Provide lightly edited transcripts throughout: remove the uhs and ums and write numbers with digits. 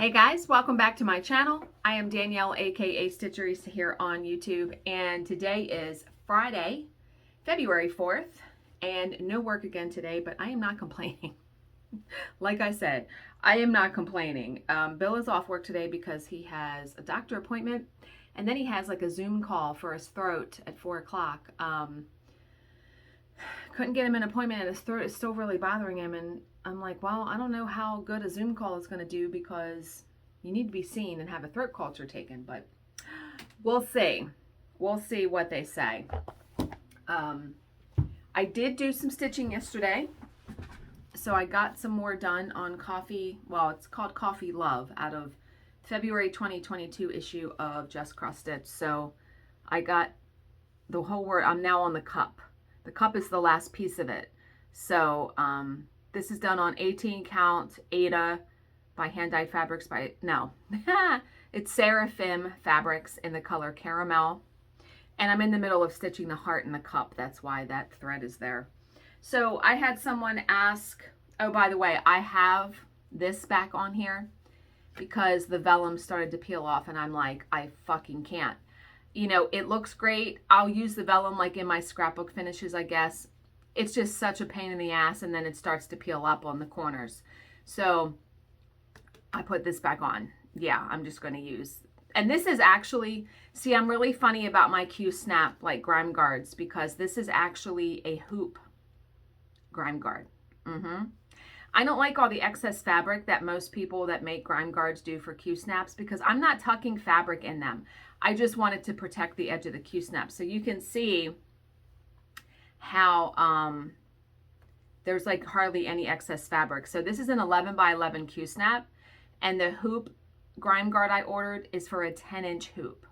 Hey guys, welcome back to my channel. I am Danielle, aka Stitcheries here on YouTube, and today is Friday, February 4th, and no work again today, but I am not complaining. Like I said, I am not complaining. Bill is off work today because he has a doctor appointment, and then he has like a Zoom call for his throat at 4 o'clock. Couldn't get him an appointment, and his throat is still really bothering him, and I'm like, well, I don't know how good a Zoom call is going to do because you need to be seen and have a throat culture taken, but we'll see. We'll see what they say. I did do some stitching yesterday, so I got some more done on Coffee. Well, it's called Coffee Love, out of February 2022 issue of Just Cross Stitch. So I got the whole word. I'm now on the cup. The cup is the last piece of it. So this is done on 18 count Ada by Hand Dyed Fabrics by, no, it's Seraphim Fabrics in the color Caramel. And I'm in the middle of stitching the heart in the cup. That's why that thread is there. So I had someone ask, oh, by the way, I have this back on here because the vellum started to peel off, and I'm like, I fucking can't. You know, it looks great. I'll use the vellum like in my scrapbook finishes, I guess. It's just such a pain in the ass, and then it starts to peel up on the corners. So I put this back on. Yeah, I'm just going to use. And this is actually, see, I'm really funny about my Q-snap like grime guards because this is actually a hoop grime guard. I don't like all the excess fabric that most people that make grime guards do for Q-snaps because I'm not tucking fabric in them. I just wanted to protect the edge of the Q-snap. So you can see how there's like hardly any excess fabric. So this is an 11 by 11 Q-snap, and the hoop grime guard I ordered is for a 10-inch hoop.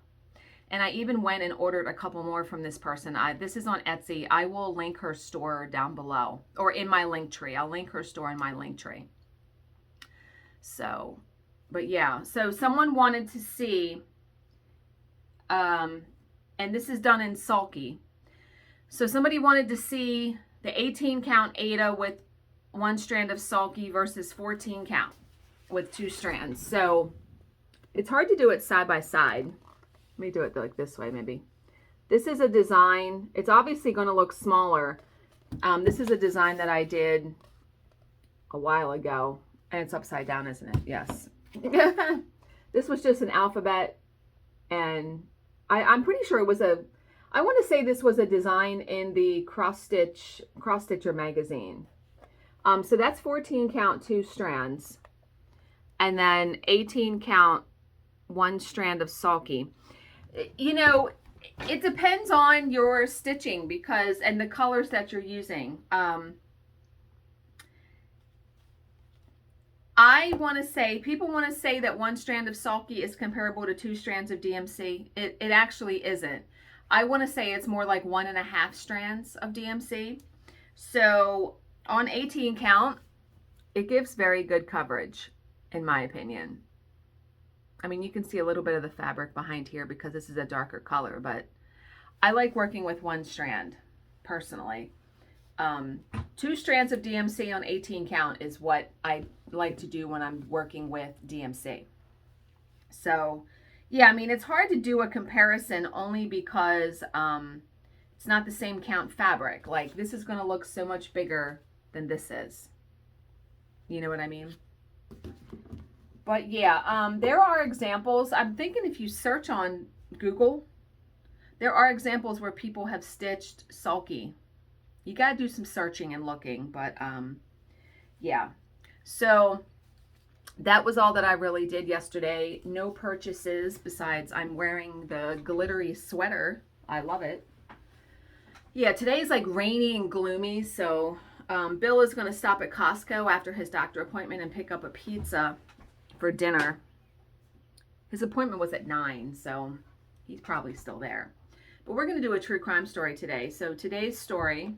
And I even went and ordered a couple more from this person. This is on Etsy. I will link her store down below or in my link tree. I'll link her store in my link tree. So, but yeah, so someone wanted to see, and this is done in Sulky. So somebody wanted to see the 18 count Ada with one strand of Sulky versus 14 count with two strands. So it's hard to do it side by side. Let me do it like this way maybe. This is a design. It's obviously going to look smaller. This is a design that I did a while ago, and it's upside down, isn't it? Yes. This was just an alphabet, and I'm pretty sure it was a, I want to say this was a design in the Cross Stitcher magazine. So that's 14 count, two strands, and then 18 count, one strand of Sulky. You know, it depends on your stitching because, and the colors that you're using. I want to say, people want to say that one strand of Sulky is comparable to two strands of DMC. It actually isn't. I want to say it's more like 1.5 strands of DMC. So on 18 count, it gives very good coverage, in my opinion. I mean, you can see a little bit of the fabric behind here because this is a darker color, but I like working with one strand, personally. 2 strands of DMC on 18 count is what I like to do when I'm working with DMC. So, yeah, I mean, it's hard to do a comparison only because it's not the same count fabric. Like, this is going to look so much bigger than this is. You know what I mean? But yeah, there are examples. I'm thinking if you search on Google, there are examples where people have stitched Sulky. You got to do some searching and looking, but yeah. So that was all that I really did yesterday. No purchases besides I'm wearing the glittery sweater. I love it. Yeah, today's like rainy and gloomy, so Bill is going to stop at Costco after his doctor appointment and pick up a pizza for dinner. His appointment was at 9, so he's probably still there. But we're going to do a true crime story today. So today's story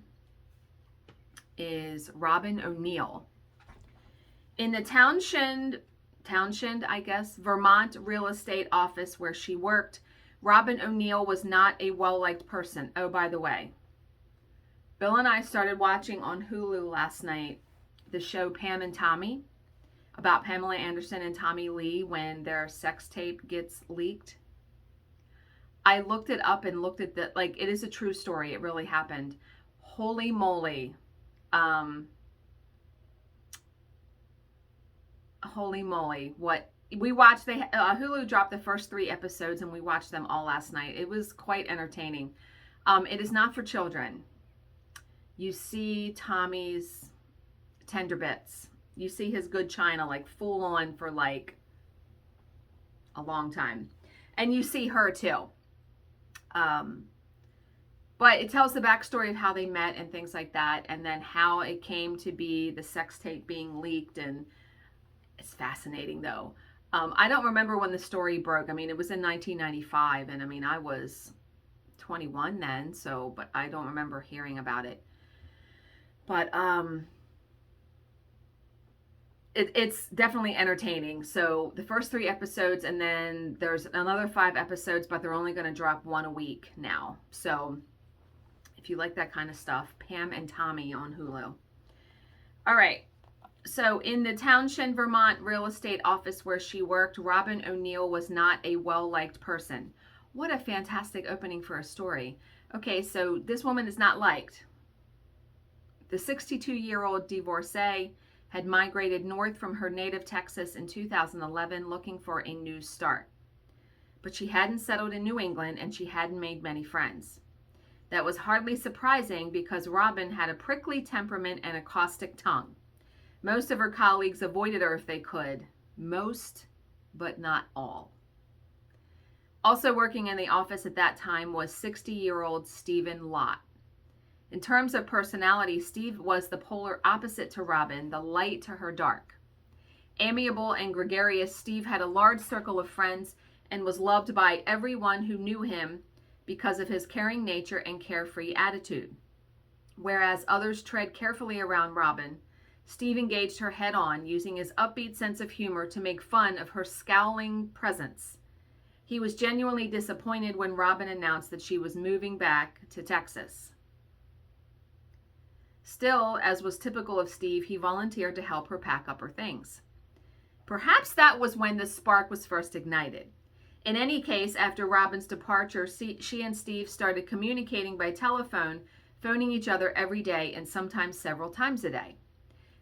is Robin O'Neill. In the Townshend, I guess, Vermont real estate office where she worked, Robin O'Neill was not a well-liked person. Oh, by the way, Bill and I started watching on Hulu last night the show Pam and Tommy. about Pamela Anderson and Tommy Lee when their sex tape gets leaked. I looked it up and looked at the, like, it is a true story. It really happened. Holy moly. Holy moly. What we watched, Hulu dropped the first 3 episodes and we watched them all last night. It was quite entertaining. It is not for children. You see Tommy's tender bits. You see his good china, like full on for like a long time. And you see her too. But it tells the backstory of how they met and things like that, and then how it came to be the sex tape being leaked, and it's fascinating though. I don't remember when the story broke. I mean, it was in 1995, and I mean, I was 21 then, so, but I don't remember hearing about it. But it's definitely entertaining. So the first 3 episodes, and then there's another 5 episodes, but they're only going to drop 1 a week now. So if you like that kind of stuff, Pam and Tommy on Hulu. All right. So in the Townshend, Vermont real estate office where she worked, Robin O'Neill was not a well-liked person. What a fantastic opening for a story. Okay, so this woman is not liked. The 62-year-old divorcee had migrated north from her native Texas in 2011 looking for a new start. But she hadn't settled in New England and she hadn't made many friends. That was hardly surprising because Robin had a prickly temperament and a caustic tongue. Most of her colleagues avoided her if they could. Most, but not all. Also working in the office at that time was 60-year-old Stephen Lott. In terms of personality, Steve was the polar opposite to Robin, the light to her dark. Amiable and gregarious, Steve had a large circle of friends and was loved by everyone who knew him because of his caring nature and carefree attitude. Whereas others tread carefully around Robin, Steve engaged her head on, using his upbeat sense of humor to make fun of her scowling presence. He was genuinely disappointed when Robin announced that she was moving back to Texas. Still, as was typical of Steve, he volunteered to help her pack up her things. Perhaps that was when the spark was first ignited. In any case, after Robin's departure, she and Steve started communicating by telephone, phoning each other every day and sometimes several times a day.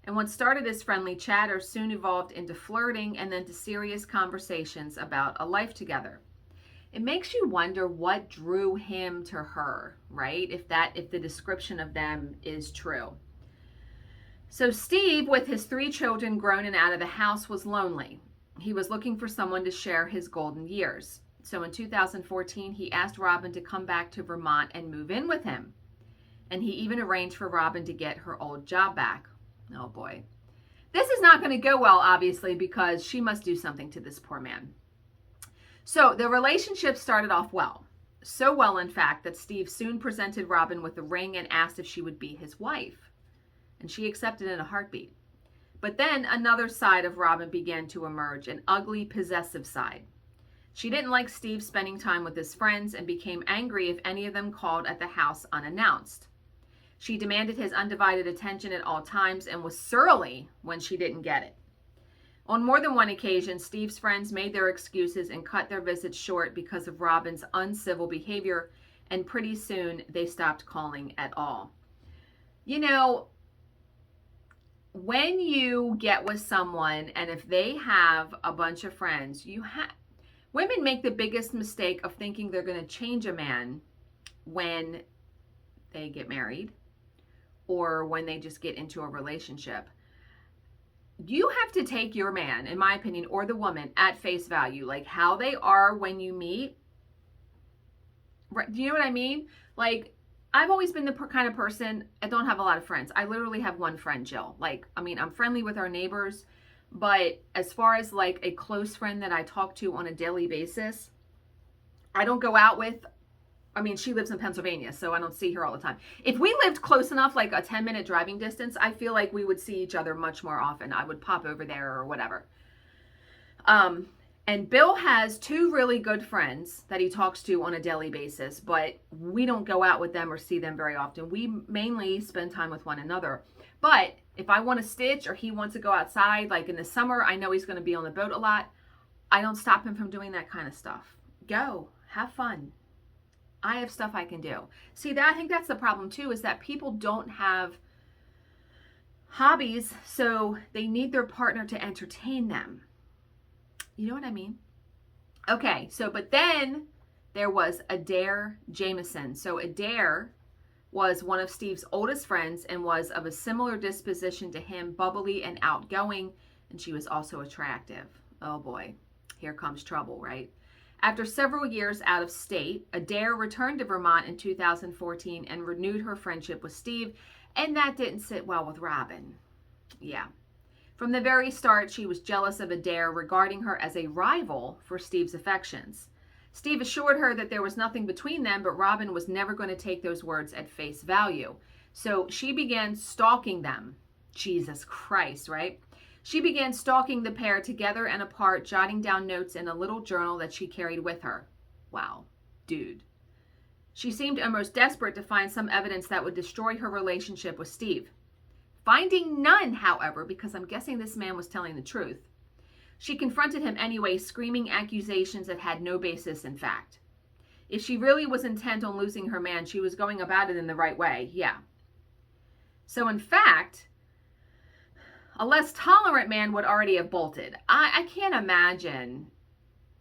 And what started as friendly chatter soon evolved into flirting and then to serious conversations about a life together. It makes you wonder what drew him to her, right? If the description of them is true. So Steve, with his 3 children grown and out of the house, was lonely. He was looking for someone to share his golden years. So in 2014, he asked Robin to come back to Vermont and move in with him. And he even arranged for Robin to get her old job back. Oh boy. This is not going to go well, obviously, because she must do something to this poor man. So the relationship started off well. So well, in fact, that Steve soon presented Robin with a ring and asked if she would be his wife. And she accepted in a heartbeat. But then another side of Robin began to emerge, an ugly, possessive side. She didn't like Steve spending time with his friends and became angry if any of them called at the house unannounced. She demanded his undivided attention at all times and was surly when she didn't get it. On more than one occasion, Steve's friends made their excuses and cut their visits short because of Robin's uncivil behavior, and pretty soon they stopped calling at all. You know, when you get with someone and if they have a bunch of friends, women make the biggest mistake of thinking they're going to change a man when they get married or when they just get into a relationship. You have to take your man, in my opinion, or the woman at face value, like how they are when you meet. Do you know what I mean? Like, I've always been the kind of person, I don't have a lot of friends. I literally have one friend, Jill. Like, I mean, I'm friendly with our neighbors, but as far as like a close friend that I talk to on a daily basis, I don't go out with. I mean, she lives in Pennsylvania, so I don't see her all the time. If we lived close enough, like a 10-minute driving distance, I feel like we would see each other much more often. I would pop over there or whatever. And Bill has 2 really good friends that he talks to on a daily basis, but we don't go out with them or see them very often. We mainly spend time with one another. But If I want to stitch or he wants to go outside, like in the summer, I know he's going to be on the boat a lot. I don't stop him from doing that kind of stuff. Go, have fun. I have stuff I can do. See, I think that's the problem too, is that people don't have hobbies, so they need their partner to entertain them. You know what I mean? Okay, so, but then there was Adair Jameson. So Adair was one of Steve's oldest friends and was of a similar disposition to him, bubbly and outgoing, and she was also attractive. Oh boy, here comes trouble, right? After several years out of state, Adair returned to Vermont in 2014 and renewed her friendship with Steve, and that didn't sit well with Robin. Yeah. From the very start, she was jealous of Adair, regarding her as a rival for Steve's affections. Steve assured her that there was nothing between them, but Robin was never going to take those words at face value. So she began stalking them. Jesus Christ, right? She began stalking the pair together and apart, jotting down notes in a little journal that she carried with her. Wow, dude. She seemed almost desperate to find some evidence that would destroy her relationship with Steve. Finding none, however, because I'm guessing this man was telling the truth, she confronted him anyway, screaming accusations that had no basis in fact. If she really was intent on losing her man, she was going about it in the right way, yeah. So in fact, a less tolerant man would already have bolted. I can't imagine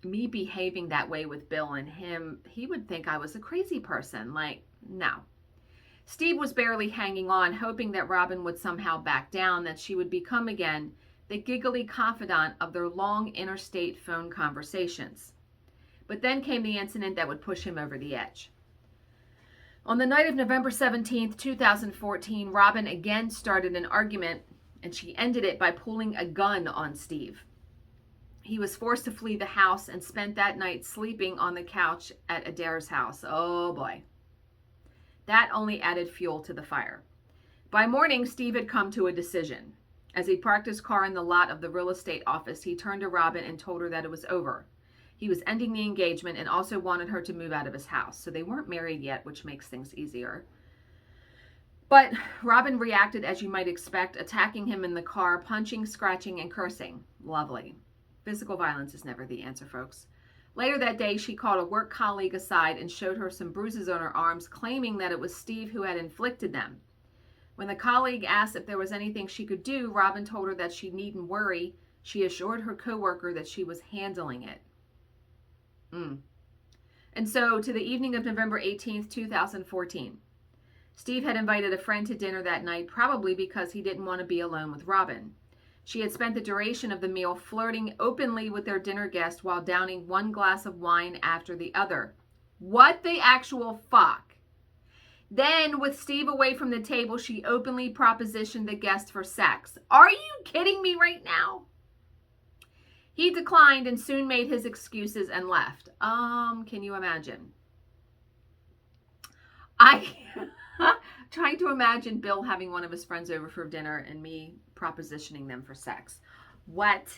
me behaving that way with Bill and him. He would think I was a crazy person. Like, no. Steve was barely hanging on, hoping that Robin would somehow back down, that she would become again the giggly confidant of their long interstate phone conversations. But then came the incident that would push him over the edge. On the night of November 17th, 2014, Robin again started an argument, and she ended it by pulling a gun on Steve. He was forced to flee the house and spent that night sleeping on the couch at Adair's house. Oh boy. That only added fuel to the fire. By morning, Steve had come to a decision. As he parked his car in the lot of the real estate office, he turned to Robin and told her that it was over. He was ending the engagement and also wanted her to move out of his house. So they weren't married yet, which makes things easier. But Robin reacted as you might expect, attacking him in the car, punching, scratching, and cursing. Lovely. Physical violence is never the answer, folks. Later that day, she called a work colleague aside and showed her some bruises on her arms, claiming that it was Steve who had inflicted them. When the colleague asked if there was anything she could do, Robin told her that she needn't worry. She assured her coworker that she was handling it. And so, to the evening of November 18th, 2014. Steve had invited a friend to dinner that night, probably because he didn't want to be alone with Robin. She had spent the duration of the meal flirting openly with their dinner guest while downing one glass of wine after the other. What the actual fuck? Then, with Steve away from the table, she openly propositioned the guest for sex. Are you kidding me right now? He declined and soon made his excuses and left. Can you imagine? Trying to imagine Bill having one of his friends over for dinner and me propositioning them for sex. What?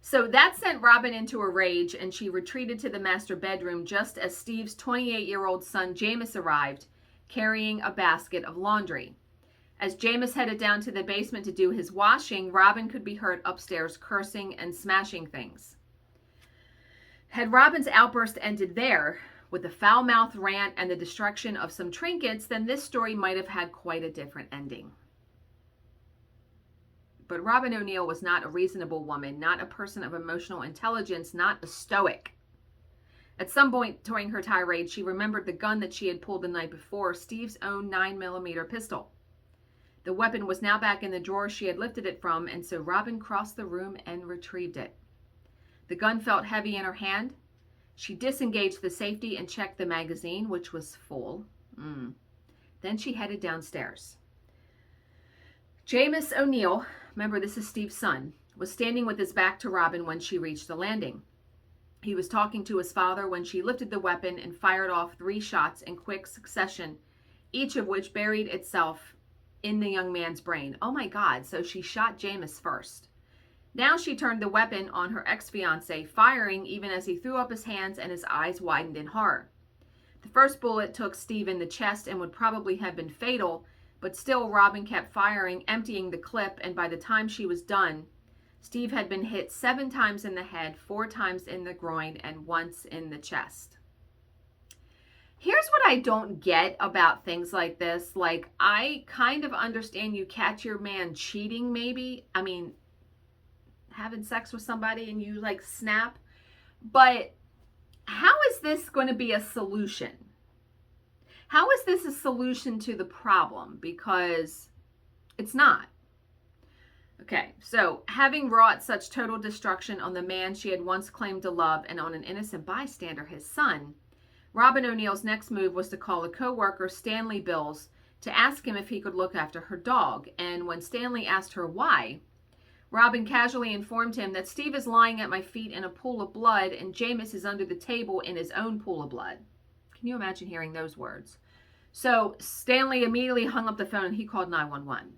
So that sent Robin into a rage, and she retreated to the master bedroom just as Steve's 28-year-old son Jameis arrived, carrying a basket of laundry. As Jameis headed down to the basement to do his washing, Robin could be heard upstairs cursing and smashing things. Had Robin's outburst ended there, with the foul-mouthed rant and the destruction of some trinkets, then this story might have had quite a different ending. But Robin O'Neill was not a reasonable woman, not a person of emotional intelligence, not a stoic. At some point during her tirade, she remembered the gun that she had pulled the night before, Steve's own 9mm pistol. The weapon was now back in the drawer she had lifted it from, and so Robin crossed the room and retrieved it. The gun felt heavy in her hand. She disengaged the safety and checked the magazine, which was full. Then she headed downstairs. Jameis O'Neill, remember this is Steve's son, was standing with his back to Robin when she reached the landing. He was talking to his father when she lifted the weapon and fired off 3 shots in quick succession, each of which buried itself in the young man's brain. Oh my God, so she shot Jameis first. Now she turned the weapon on her ex-fiancé, firing even as he threw up his hands and his eyes widened in horror. The first bullet took Steve in the chest and would probably have been fatal, But still, Robin kept firing, emptying the clip, and by the time she was done, Steve had been hit 7 times in the head, 4 times in the groin, and once in the chest. Here's what I don't get about things like this. Like, I kind of understand you catch your man cheating, maybe. I mean, having sex with somebody and you like snap. But how is this going to be a solution? How is this a solution to the problem? Because it's not. Okay, so having wrought such total destruction on the man she had once claimed to love and on an innocent bystander, his son, Robin O'Neill's next move was to call a co-worker, Stanley Bills, to ask him if he could look after her dog. And when Stanley asked her why, Robin casually informed him that Steve is lying at my feet in a pool of blood and Jameis is under the table in his own pool of blood. Can you imagine hearing those words? So Stanley immediately hung up the phone and he called 911.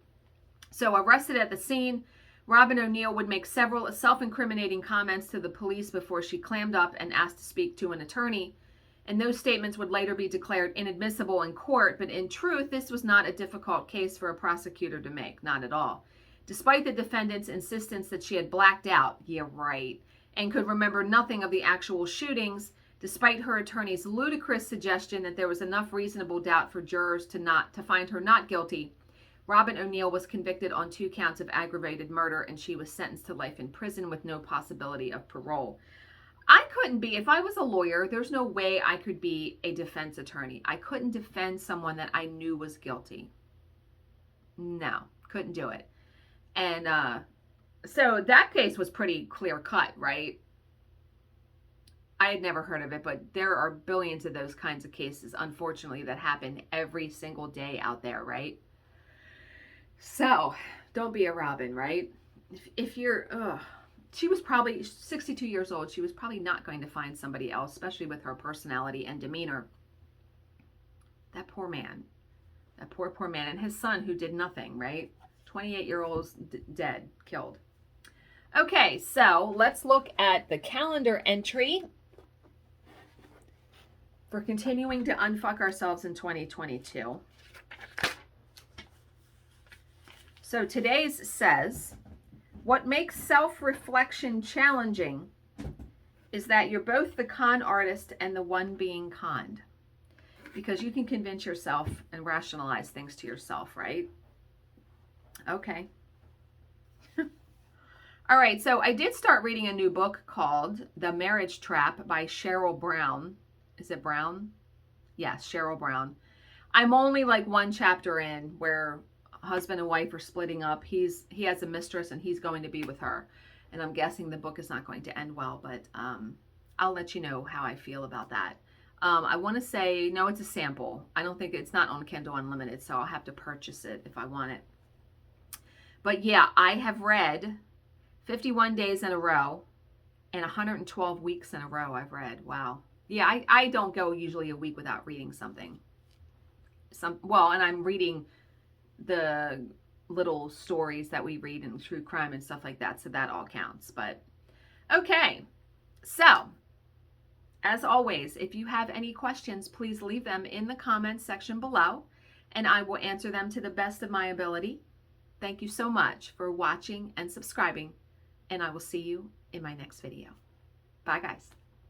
So arrested at the scene, Robin O'Neill would make several self-incriminating comments to the police before she clammed up and asked to speak to an attorney. And those statements would later be declared inadmissible in court, but in truth, this was not a difficult case for a prosecutor to make, not at all. Despite the defendant's insistence that she had blacked out, yeah, right, and could remember nothing of the actual shootings, despite her attorney's ludicrous suggestion that there was enough reasonable doubt for jurors to find her not guilty, Robin O'Neill was convicted on 2 counts of aggravated murder, and she was sentenced to life in prison with no possibility of parole. I couldn't be, if I was a lawyer, there's no way I could be a defense attorney. I couldn't defend someone that I knew was guilty. No, couldn't do it. And so that case was pretty clear cut, right? I had never heard of it, but there are billions of those kinds of cases, unfortunately, that happen every single day out there, right? So don't be a Robin, right? If you're, she was probably 62 years old. She was probably not going to find somebody else, especially with her personality and demeanor. That poor man, that poor man, and his son who did nothing, right? 28-year-old's dead, killed. Okay, so let's look at the calendar entry for continuing to unfuck ourselves in 2022. So today's says, what makes self-reflection challenging is that you're both the con artist and the one being conned. Because you can convince yourself and rationalize things to yourself, right? Okay. All right, so I did start reading a new book called The Marriage Trap by Cheryl Brown. Is it Brown? Yes, Cheryl Brown. I'm only like 1 chapter in where husband and wife are splitting up. He has a mistress and he's going to be with her. And I'm guessing the book is not going to end well, but I'll let you know how I feel about that. I want to say, no, it's a sample. I don't think it's not on Kindle Unlimited, so I'll have to purchase it if I want it. But yeah, I have read 51 days in a row and 112 weeks in a row I've read. Wow. Yeah, I don't go usually a week without reading something. And I'm reading the little stories that we read in true crime and stuff like that, so that all counts. But okay, so as always, if you have any questions, please leave them in the comments section below and I will answer them to the best of my ability. Thank you so much for watching and subscribing, and I will see you in my next video. Bye guys.